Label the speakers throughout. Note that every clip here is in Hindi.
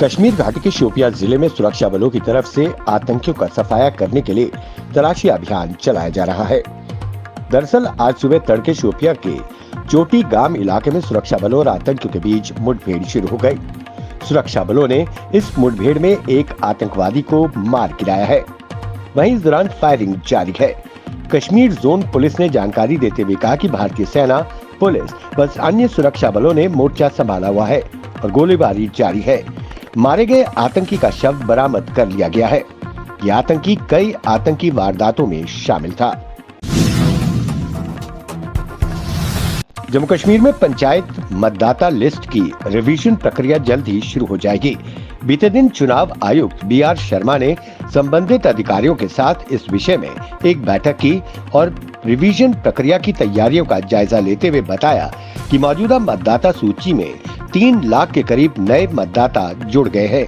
Speaker 1: कश्मीर घाटी के शोपियां जिले में सुरक्षा बलों की तरफ से आतंकियों का सफाया करने के लिए तलाशी अभियान चलाया जा रहा है। दरअसल आज सुबह तड़के शोपियां के चोटी गांव इलाके में सुरक्षा बलों और आतंकियों के बीच मुठभेड़ शुरू हो गई। सुरक्षा बलों ने इस मुठभेड़ में एक आतंकवादी को मार गिराया है। वहीं इस दौरान फायरिंग जारी है। कश्मीर जोन पुलिस ने जानकारी देते हुए कहा कि भारतीय सेना, पुलिस व अन्य सुरक्षा बलों ने मोर्चा संभाला हुआ है और गोलीबारी जारी है। मारे गए आतंकी का शव बरामद कर लिया गया है। यह आतंकी कई आतंकी वारदातों में शामिल था। जम्मू कश्मीर में पंचायत मतदाता लिस्ट की रिवीजन प्रक्रिया जल्द ही शुरू हो जाएगी। बीते दिन चुनाव आयुक्त BR शर्मा ने संबंधित अधिकारियों के साथ इस विषय में एक बैठक की और रिवीजन प्रक्रिया की तैयारियों का जायजा लेते हुए बताया कि मौजूदा मतदाता सूची में 3 लाख के करीब नए मतदाता जुड़ गए हैं।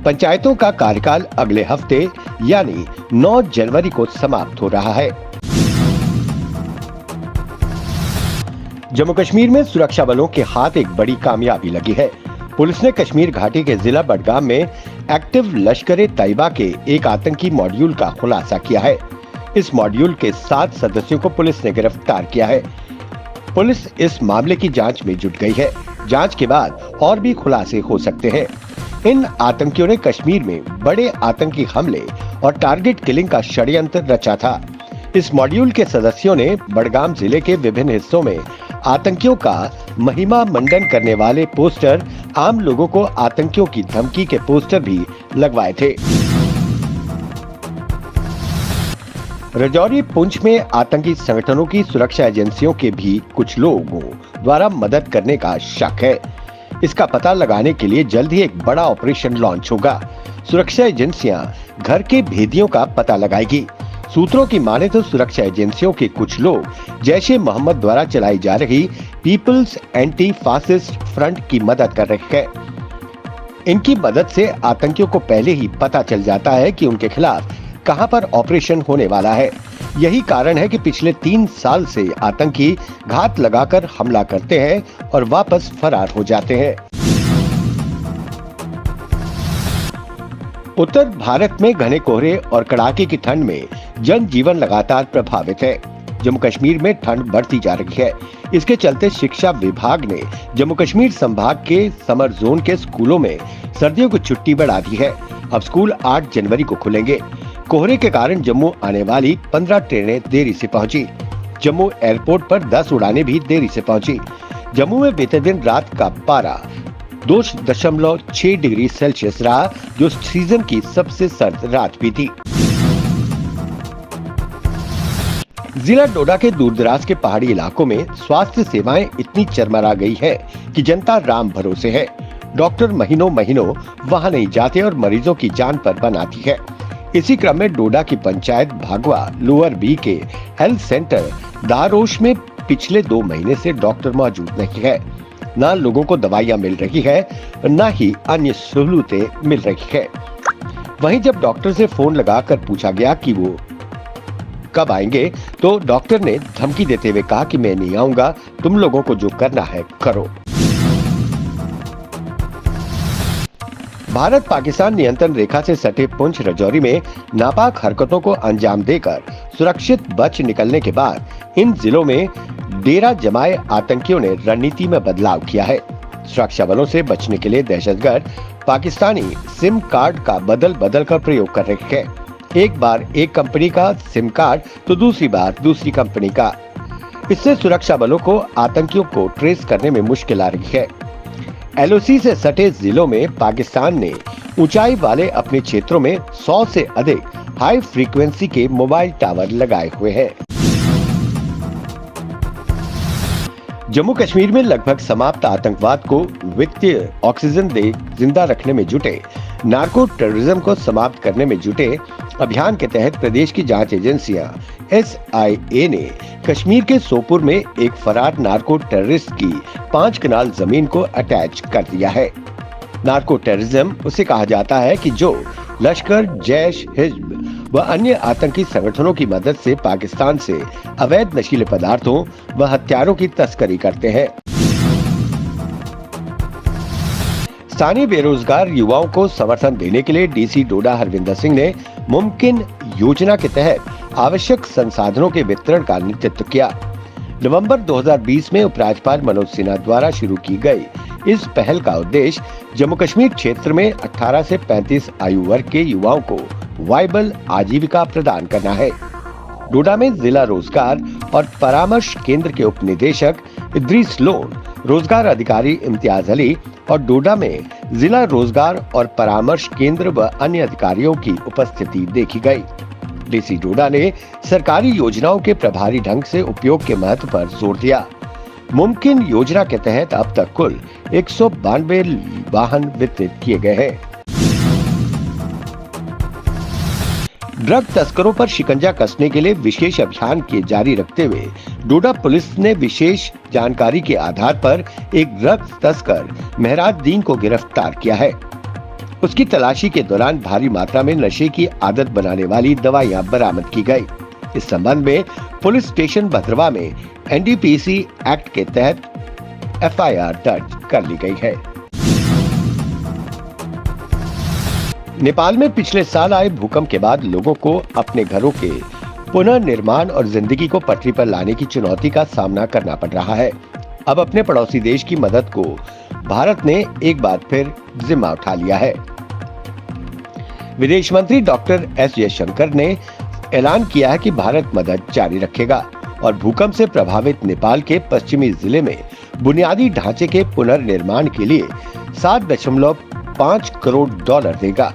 Speaker 1: पंचायतों का कार्यकाल अगले हफ्ते यानी 9 जनवरी को समाप्त हो रहा है। जम्मू कश्मीर में सुरक्षा बलों के हाथ एक बड़ी कामयाबी लगी है। पुलिस ने कश्मीर घाटी के जिला बडगाम में एक्टिव लश्कर-ए-तैयबा के एक आतंकी मॉड्यूल का खुलासा किया है। इस मॉड्यूल के 7 सदस्यों को पुलिस ने गिरफ्तार किया है। पुलिस इस मामले की जांच में जुट गई है। जांच के बाद और भी खुलासे हो सकते हैं। इन आतंकियों ने कश्मीर में बड़े आतंकी हमले और टारगेट किलिंग का षड्यंत्र रचा था। इस मॉड्यूल के सदस्यों ने बडगाम जिले के विभिन्न हिस्सों में आतंकियों का महिमा मंडन करने वाले पोस्टर, आम लोगों को आतंकियों की धमकी के पोस्टर भी लगवाए थे। राजौरी, पुंछ में आतंकी संगठनों की सुरक्षा एजेंसियों के भी कुछ लोगों द्वारा मदद करने का शक है। इसका पता लगाने के लिए जल्द ही एक बड़ा ऑपरेशन लॉन्च होगा। सुरक्षा एजेंसियां घर के भेदियों का पता लगाएगी। सूत्रों की माने तो सुरक्षा एजेंसियों के कुछ लोग जैश-ए-मोहम्मद द्वारा चलाई जा रही पीपल्स एंटी फासिस्ट फ्रंट की मदद कर रहे हैं। इनकी मदद से आतंकियों को पहले ही पता चल जाता है कि उनके खिलाफ कहां पर ऑपरेशन होने वाला है। यही कारण है कि पिछले 3 साल से आतंकी घात लगाकर हमला करते हैं और वापस फरार हो जाते हैं। उत्तर भारत में घने कोहरे और कड़ाके की ठंड में जनजीवन लगातार प्रभावित है। जम्मू कश्मीर में ठंड बढ़ती जा रही है। इसके चलते शिक्षा विभाग ने जम्मू कश्मीर संभाग के समर जोन के स्कूलों में सर्दियों की छुट्टी बढ़ा दी है। अब स्कूल 8 जनवरी को खुलेंगे। कोहरे के कारण जम्मू आने वाली 15 ट्रेनें देरी से पहुंची। जम्मू एयरपोर्ट पर 10 उड़ानें भी देरी से पहुंची। जम्मू में बीते दिन रात का पारा 2.6 डिग्री सेल्सियस रहा, जो सीजन की सबसे सर्द रात भी थी। जिला डोडा के दूरदराज के पहाड़ी इलाकों में स्वास्थ्य सेवाएं इतनी चरमरा गई है कि जनता राम भरोसे है। डॉक्टर महीनों वहां नहीं जाते और मरीजों की जान पर बनाती है। इसी क्रम में डोडा की पंचायत भागवा लोअर बी के हेल्थ सेंटर दारोश में पिछले 2 महीने से डॉक्टर मौजूद नहीं है। न लोगों को दवाइयां मिल रही है, न ही अन्य सहूलतें मिल रही है। वहीं जब डॉक्टर से फोन लगाकर पूछा गया कि वो कब आएंगे, तो डॉक्टर ने धमकी देते हुए कहा कि मैं नहीं आऊंगा, तुम लोगों को जो करना है करो। भारत पाकिस्तान नियंत्रण रेखा से सटे पुंछ, राजौरी में नापाक हरकतों को अंजाम देकर सुरक्षित बच निकलने के बाद इन जिलों में डेरा जमाए आतंकियों ने रणनीति में बदलाव किया है। सुरक्षा बलों से बचने के लिए दहशतगर्द पाकिस्तानी सिम कार्ड का बदल कर प्रयोग कर रहे हैं। एक बार एक कंपनी का सिम कार्ड तो दूसरी बार दूसरी कंपनी का। इससे सुरक्षा बलों को आतंकियों को ट्रेस करने में मुश्किल आ रही है। LOC से सटे जिलों में पाकिस्तान ने ऊंचाई वाले अपने क्षेत्रों में 100 से अधिक हाई फ्रीक्वेंसी के मोबाइल टावर लगाए हुए हैं। जम्मू कश्मीर में लगभग समाप्त आतंकवाद को वित्तीय ऑक्सीजन दे जिंदा रखने में जुटे नार्को टेररिज्म को समाप्त करने में जुटे अभियान के तहत प्रदेश की जांच एजेंसियां SIA ने कश्मीर के सोपुर में एक फरार नार्को टेररिस्ट की 5 कनाल जमीन को अटैच कर दिया है। नार्को टेररिज्म उसे कहा जाता है कि जो लश्कर, जैश, हिज्ब व अन्य आतंकी संगठनों की मदद से पाकिस्तान से अवैध नशीले पदार्थों व हथियारों की तस्करी करते हैं। स्थानीय बेरोजगार युवाओं को समर्थन देने के लिए डीसी डोडा हरविंदर सिंह ने मुमकिन योजना के तहत आवश्यक संसाधनों के वितरण का नेतृत्व किया। नवंबर 2020 में उपराज्यपाल मनोज सिन्हा द्वारा शुरू की गई इस पहल का उद्देश्य जम्मू कश्मीर क्षेत्र में 18 से 35 आयु वर्ग के युवाओं को वायबल आजीविका प्रदान करना है। डोडा में जिला रोजगार और परामर्श केंद्र के उप निदेशक इद्रीस लोन, रोजगार अधिकारी इम्तियाज अली और डोडा में जिला रोजगार और परामर्श केंद्र व अन्य अधिकारियों की उपस्थिति देखी गई। डीसी डोडा ने सरकारी योजनाओं के प्रभावी ढंग से उपयोग के महत्व पर जोर दिया। मुमकिन योजना के तहत अब तक कुल 192 वाहन वितरित किए गए हैं। ड्रग तस्करों पर शिकंजा कसने के लिए विशेष अभियान के जारी रखते हुए डोडा पुलिस ने विशेष जानकारी के आधार पर एक ड्रग तस्कर मेहराज दीन को गिरफ्तार किया है। उसकी तलाशी के दौरान भारी मात्रा में नशे की आदत बनाने वाली दवाइयां बरामद की गई। इस संबंध में पुलिस स्टेशन भद्रवा में एनडीपीसी एक्ट के तहत एफआईआर दर्ज कर ली गई है। नेपाल में पिछले साल आए भूकंप के बाद लोगों को अपने घरों के पुनर्निर्माण और जिंदगी को पटरी पर लाने की चुनौती का सामना करना पड़ रहा है। अब अपने पड़ोसी देश की मदद को भारत ने एक बार फिर जिम्मा उठा लिया है। विदेश मंत्री डॉक्टर एस जयशंकर ने ऐलान किया है कि भारत मदद जारी रखेगा और भूकंप से प्रभावित नेपाल के पश्चिमी जिले में बुनियादी ढांचे के पुनर्निर्माण के लिए $7.5 करोड़ देगा।